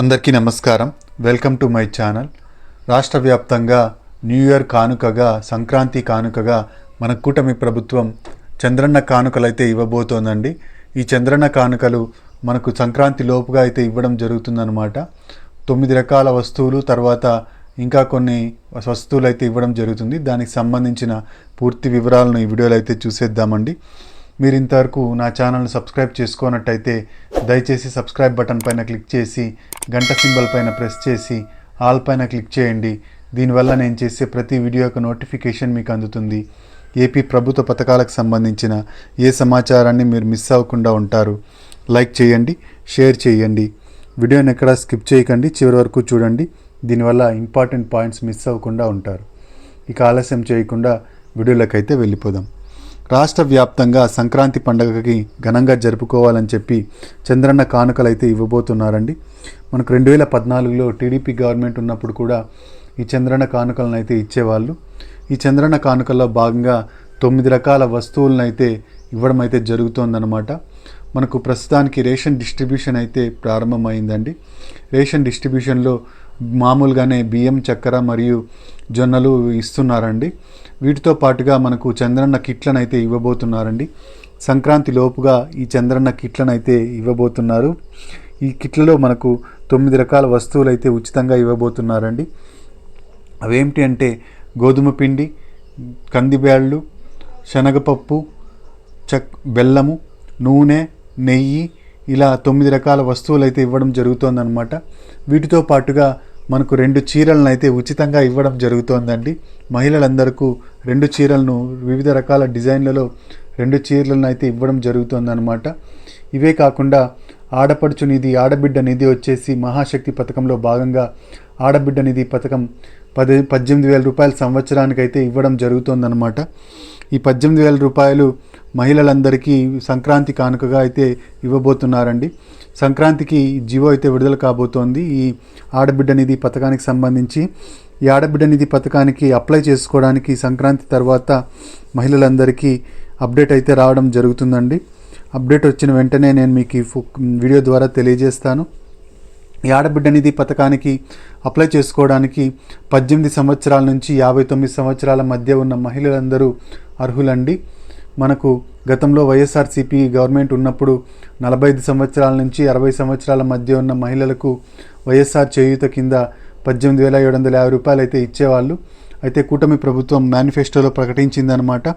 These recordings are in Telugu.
అందరికీ నమస్కారం. Welcome to my channel. రాష్ట్ర వ్యాప్తంగా న్యూ ఇయర్ కానుకగా, సంక్రాంతి కానుకగా మన కూటమి ప్రభుత్వం చంద్రన్న కానుకలు అయితే ఇవ్వబోతోందండి. ఈ చంద్రన్న కానుకలు మనకు సంక్రాంతి లోపుగా అయితే ఇవ్వడం జరుగుతుందన్నమాట. 9 రకాల వస్తువులు, తర్వాత ఇంకా కొన్ని వస్తువులు అయితే ఇవ్వడం జరుగుతుంది. దానికి సంబంధించిన పూర్తి వివరాలను ఈ వీడియోలో అయితే చూసేద్దామండి. మీరు ఇంతవరకు నా ఛానల్ని సబ్స్క్రైబ్ చేసుకున్నట్టయితే దయచేసి సబ్స్క్రైబ్ బటన్ పైన క్లిక్ చేసి గంట సింబల్ పైన ప్రెస్ చేసి ఆల్ పైన క్లిక్ చేయండి. దీనివల్ల నేను చేసే ప్రతి వీడియో యొక్క నోటిఫికేషన్ మీకు అందుతుంది. ఏపీ ప్రభుత్వ పథకాలకు సంబంధించిన ఏ సమాచారాన్ని మీరు మిస్ అవ్వకుండా ఉంటారు. లైక్ చేయండి, షేర్ చేయండి. వీడియోని ఎక్కడా స్కిప్ చేయకండి, చివరి వరకు చూడండి. దీనివల్ల ఇంపార్టెంట్ పాయింట్స్ మిస్ అవ్వకుండా ఉంటారు. ఇక ఆలస్యం చేయకుండా వీడియోలకైతే వెళ్ళిపోదాం. రాష్ట్ర వ్యాప్తంగా సంక్రాంతి పండుగకి ఘనంగా జరుపుకోవాలని చెప్పి చంద్రన్న కానుకలు అయితే ఇవ్వబోతున్నారండి. మనకు 2014లో టీడీపీ గవర్నమెంట్ ఉన్నప్పుడు కూడా ఈ చంద్రన్న కానుకలను అయితే ఇచ్చేవాళ్ళు. ఈ చంద్రన్న కానుకల్లో భాగంగా 9 రకాల వస్తువులను అయితే ఇవ్వడం అయితే జరుగుతోందన్నమాట. మనకు ప్రస్తుతానికి రేషన్ డిస్ట్రిబ్యూషన్ అయితే ప్రారంభమైందండి. రేషన్ డిస్ట్రిబ్యూషన్లో మామూలుగానే బియ్యం, చక్కెర మరియు జొన్నలు ఇస్తున్నారండి. వీటితో పాటుగా మనకు చంద్రన్న కిట్లను అయితే ఇవ్వబోతున్నారండి. సంక్రాంతి లోపుగా ఈ చంద్రన్న కిట్లను అయితే ఇవ్వబోతున్నారు. ఈ కిట్లలో మనకు 9 రకాల వస్తువులు అయితే ఉచితంగా ఇవ్వబోతున్నారండి. అవేమిటి అంటే గోధుమ పిండి, కందిబ్యాళ్ళు, శనగపప్పు, బెల్లము, నూనె, నెయ్యి, ఇలా 9 రకాల వస్తువులు అయితే ఇవ్వడం జరుగుతోందన్నమాట. వీటితో పాటుగా మనకు 2 చీరలను అయితే ఉచితంగా ఇవ్వడం జరుగుతోందండి. మహిళలందరికీ 2 చీరలను వివిధ రకాల డిజైన్లలో 2 చీరలను అయితే ఇవ్వడం జరుగుతోందన్నమాట. ఇవే కాకుండా ఆడపడుచు నిధి, ఆడబిడ్డ నిధి వచ్చేసి మహాశక్తి పథకంలో భాగంగా ఆడబిడ్డ నిధి పథకం 18,000 రూపాయల సంవత్సరానికి అయితే ఇవ్వడం జరుగుతోందన్నమాట. ఈ 18,000 రూపాయలు మహిళలందరికీ సంక్రాంతి కానుకగా అయితే ఇవ్వబోతున్నారండి. సంక్రాంతికి జీవో అయితే విడుదల కాబోతోంది. ఈ ఆడబిడ్డ నిధి పథకానికి సంబంధించి ఈ ఆడబిడ్డ నిధి పథకానికి అప్లై చేసుకోవడానికి సంక్రాంతి తర్వాత మహిళలందరికీ అప్డేట్ అయితే రావడం జరుగుతుందండి. అప్డేట్ వచ్చిన వెంటనే నేను మీకు ఈ వీడియో ద్వారా తెలియజేస్తాను. ఈ ఆడబిడ్డ నిధి పథకానికి అప్లై చేసుకోవడానికి 18 సంవత్సరాల నుంచి 59 సంవత్సరాల మధ్య ఉన్న మహిళలందరూ అర్హులండి. మనకు గతంలో వైఎస్ఆర్సీపీ గవర్నమెంట్ ఉన్నప్పుడు 45 సంవత్సరాల నుంచి 60 సంవత్సరాల మధ్య ఉన్న మహిళలకు వైఎస్ఆర్ చేయూత కింద 18,750 రూపాయలు అయితే ఇచ్చేవాళ్ళు. అయితే కూటమి ప్రభుత్వం మేనిఫెస్టోలో ప్రకటించిందనమాట.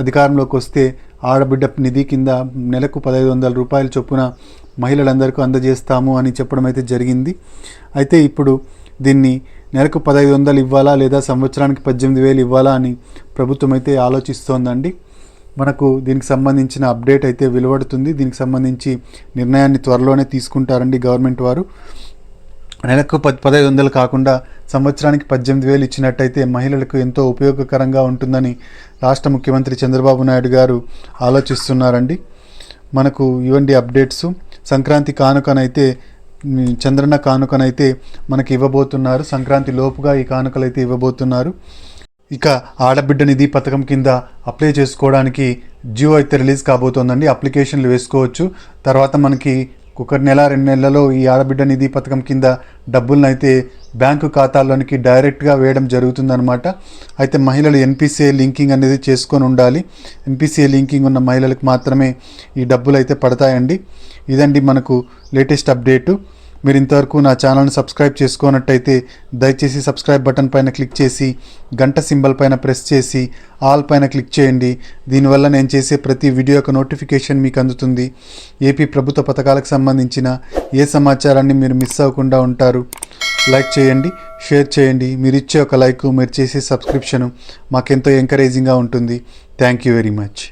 అధికారంలోకి వస్తే ఆడబిడ్డ నిధి కింద నెలకు 1,500 రూపాయల చొప్పున మహిళలందరికీ అందజేస్తాము అని చెప్పడం అయితే జరిగింది. అయితే ఇప్పుడు దీన్ని నెలకు 1,500 ఇవ్వాలా లేదా సంవత్సరానికి 18,000 ఇవ్వాలా అని ప్రభుత్వం అయితే ఆలోచిస్తోందండి. మనకు దీనికి సంబంధించిన అప్డేట్ అయితే వెలువడుతుంది. దీనికి సంబంధించి నిర్ణయాన్ని త్వరలోనే తీసుకుంటారండి గవర్నమెంట్ వారు. నెలకు 1,500 కాకుండా సంవత్సరానికి 18,000 ఇచ్చినట్టయితే మహిళలకు ఎంతో ఉపయోగకరంగా ఉంటుందని రాష్ట్ర ముఖ్యమంత్రి చంద్రబాబు నాయుడు గారు ఆలోచిస్తున్నారండి. మనకు ఇవ్వండి అప్డేట్స్. సంక్రాంతి కానుకనైతే చంద్రన్న కానుకనైతే మనకి ఇవ్వబోతున్నారు. సంక్రాంతి లోపుగా ఈ కానుకలు అయితే ఇవ్వబోతున్నారు. ఇక ఆడబిడ్డ నిధి పథకం కింద అప్లై చేసుకోవడానికి జియో అయితే రిలీజ్ కాబోతోందండి. అప్లికేషన్లు వేసుకోవచ్చు. తర్వాత మనకి 1 నెల 2 నెలలలో ఈ ఆడబిడ్డ నిధి పథకం కింద డబ్బులను అయితే బ్యాంకు ఖాతాల్లోనికి డైరెక్ట్గా వేయడం జరుగుతుందన్నమాట. అయితే మహిళలు ఎన్పిసిఐ లింకింగ్ అనేది చేసుకొని ఉండాలి. ఎన్పిసిఐ లింకింగ్ ఉన్న మహిళలకు మాత్రమే ఈ డబ్బులు అయితే పడతాయండి. ఇదండి మనకు లేటెస్ట్ అప్డేటు. మీరు ఇంతవరకు నా ఛానల్ని సబ్స్క్రైబ్ చేసుకున్నట్టయితే దయచేసి సబ్స్క్రైబ్ బటన్ పైన క్లిక్ చేసి గంట సింబల్ పైన ప్రెస్ చేసి ఆల్ పైన క్లిక్ చేయండి. దీనివల్ల నేను చేసే ప్రతి వీడియో యొక్క నోటిఫికేషన్ మీకు అందుతుంది. ఏపీ ప్రభుత్వ పథకాలకు సంబంధించిన ఏ సమాచారాన్ని మీరు మిస్ అవ్వకుండా ఉంటారు. లైక్ చేయండి, షేర్ చేయండి. మీరు ఇచ్చే ఒక లైక్, మీరు చేసే సబ్స్క్రిప్షను మాకెంతో ఎంకరేజింగ్గా ఉంటుంది. Thank you very much.